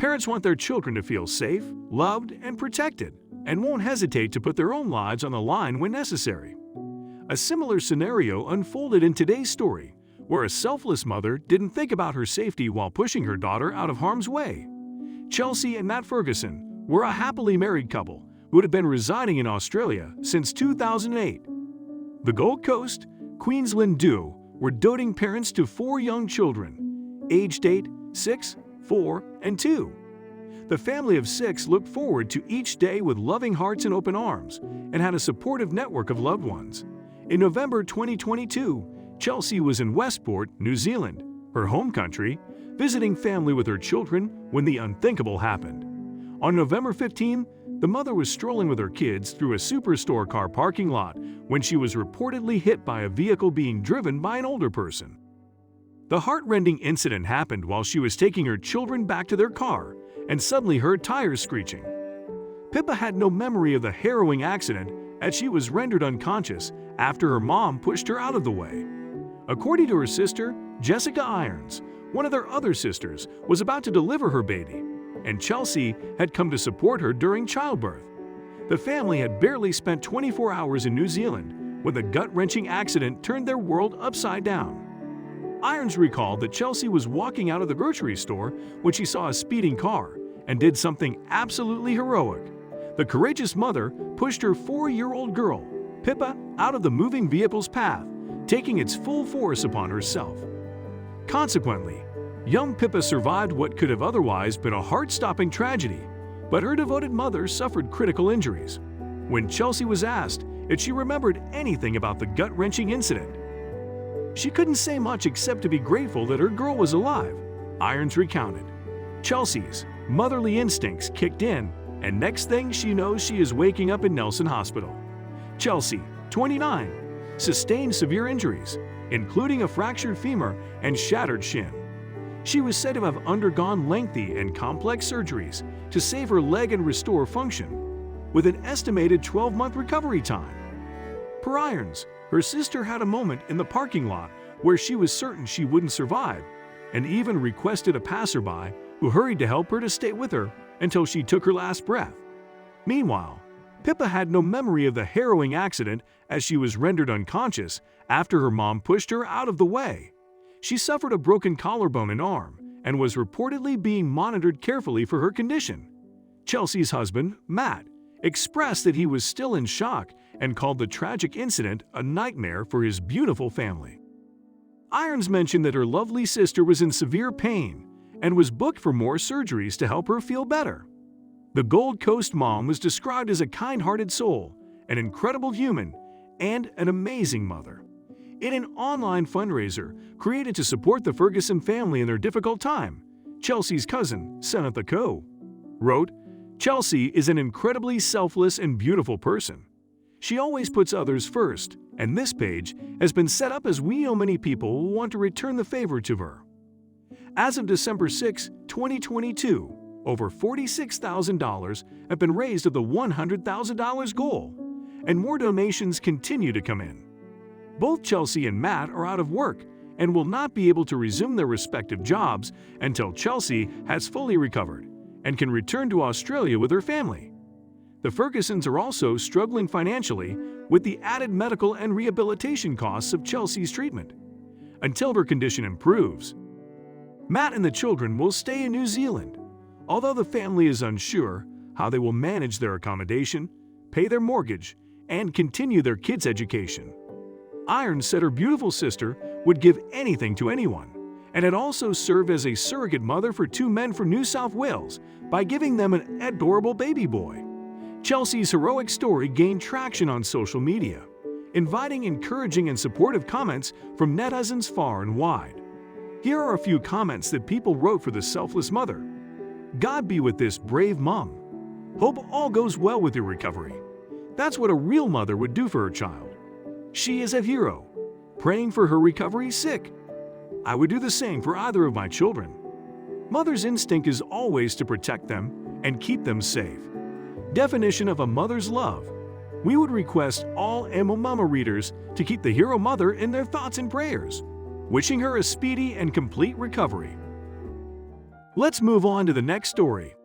Parents want their children to feel safe, loved, and protected, and won't hesitate to put their own lives on the line when necessary. A similar scenario unfolded in today's story, where a selfless mother didn't think about her safety while pushing her daughter out of harm's way. Chelsea and Matt Ferguson were a happily married couple who had been residing in Australia since 2008. The Gold Coast, Queensland duo were doting parents to 4 young children, aged 8, 6, 4, and 2. The family of 6 looked forward to each day with loving hearts and open arms, and had a supportive network of loved ones. In November 2022, Chelsea was in Westport, New Zealand, her home country, visiting family with her children when the unthinkable happened. On November 15, the mother was strolling with her kids through a superstore car parking lot when she was reportedly hit by a vehicle being driven by an older person. The heart-rending incident happened while she was taking her children back to their car and suddenly heard tires screeching. Pippa had no memory of the harrowing accident as she was rendered unconscious after her mom pushed her out of the way. According to her sister, Jessica Irons, one of their other sisters was about to deliver her baby, and Chelsea had come to support her during childbirth. The family had barely spent 24 hours in New Zealand when the gut-wrenching accident turned their world upside down. Irons recalled that Chelsea was walking out of the grocery store when she saw a speeding car and did something absolutely heroic. The courageous mother pushed her 4-year-old girl, Pippa, out of the moving vehicle's path, taking its full force upon herself. Consequently, young Pippa survived what could have otherwise been a heart-stopping tragedy, but her devoted mother suffered critical injuries. When Chelsea was asked if she remembered anything about the gut-wrenching incident, she couldn't say much except to be grateful that her girl was alive, Irons recounted. Chelsea's motherly instincts kicked in, and next thing she knows, she is waking up in Nelson Hospital. Chelsea, 29, sustained severe injuries, including a fractured femur and shattered shin. She was said to have undergone lengthy and complex surgeries to save her leg and restore function, with an estimated 12-month recovery time. Per Irons, her sister had a moment in the parking lot where she was certain she wouldn't survive, and even requested a passerby who hurried to help her to stay with her until she took her last breath. Meanwhile, Pippa had no memory of the harrowing accident as she was rendered unconscious after her mom pushed her out of the way. She suffered a broken collarbone and arm and was reportedly being monitored carefully for her condition. Chelsea's husband, Matt, expressed that he was still in shock and called the tragic incident a nightmare for his beautiful family. Irons mentioned that her lovely sister was in severe pain and was booked for more surgeries to help her feel better. The Gold Coast mom was described as a kind-hearted soul, an incredible human, and an amazing mother. In an online fundraiser created to support the Ferguson family in their difficult time, Chelsea's cousin, Senatha Co., wrote, "Chelsea is an incredibly selfless and beautiful person. She always puts others first, and this page has been set up as we know many people will want to return the favor to her." As of December 6, 2022, over $46,000 have been raised of the $100,000 goal, and more donations continue to come in. Both Chelsea and Matt are out of work and will not be able to resume their respective jobs until Chelsea has fully recovered and can return to Australia with her family. The Fergusons are also struggling financially with the added medical and rehabilitation costs of Chelsea's treatment. Until her condition improves, Matt and the children will stay in New Zealand, although the family is unsure how they will manage their accommodation, pay their mortgage, and continue their kids' education. Irons said her beautiful sister would give anything to anyone, and had also served as a surrogate mother for 2 men from New South Wales by giving them an adorable baby boy. Chelsea's heroic story gained traction on social media, inviting encouraging and supportive comments from netizens far and wide. Here are a few comments that people wrote for the selfless mother. "God be with this brave mom. Hope all goes well with your recovery. That's what a real mother would do for her child. She is a hero. Praying for her recovery sick. I would do the same for either of my children. Mother's instinct is always to protect them and keep them safe." Definition of a mother's love. We would request all Emo Mama readers to keep the hero mother in their thoughts and prayers, wishing her a speedy and complete recovery. Let's move on to the next story.